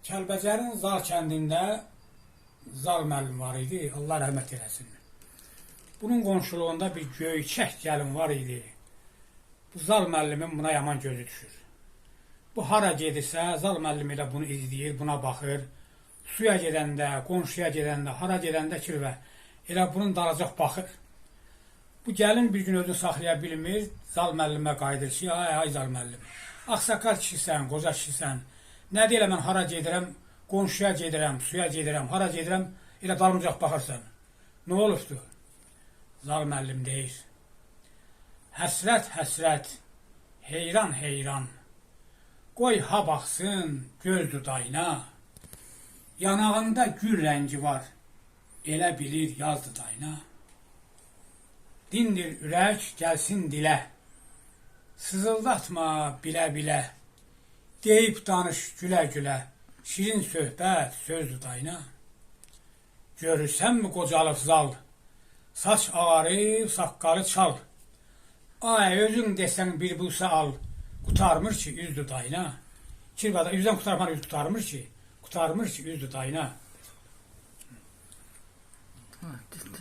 Kəlbəcərin Zal kəndində Zal müəllim var idi, Allah rəhmət eləsin. Bunun qonşuluğunda bir göyçək gəlin var idi. Bu Zal müəllimin buna yaman gözü düşür. Bu hara gedirsə, Zal müəllim elə bunu izləyir, buna baxır. Suya gedəndə, qonşuya gedəndə, hara gedəndə ki, və elə bunun dalacaq baxır. Bu gəlin bir gün özünü saxlaya bilmir, Zal müəllimə qayıdır ki, ay Zal müəllim, ağsaqal kişisən, qoca kişisən, nə deyirəm mən hara gedirəm, qonşuya gedirəm, suya gedirəm, hara gedirəm, elə dalımcaq baxırsan. Nə olubdur? Zal müəllim deyir, həsrət, həsrət, heyran, heyran, qoy ha baxsın göz dudayına, yanağında gül rəngi var, elə bilir yazdı dayına. Dindir ürək, gəlsin dilə, sızıldatma bilə-bilə, deyib danış gülə-gülə, şirin söhbət söz dudayına. Görürsənmi qocalıb Zal, saç ağarıb, saqqalı çal, ay özün desən bir busa al, qutarmır ki üz dudayına. Kirvada üzdən qutarmır, üz qutarmır ki üz dudayına.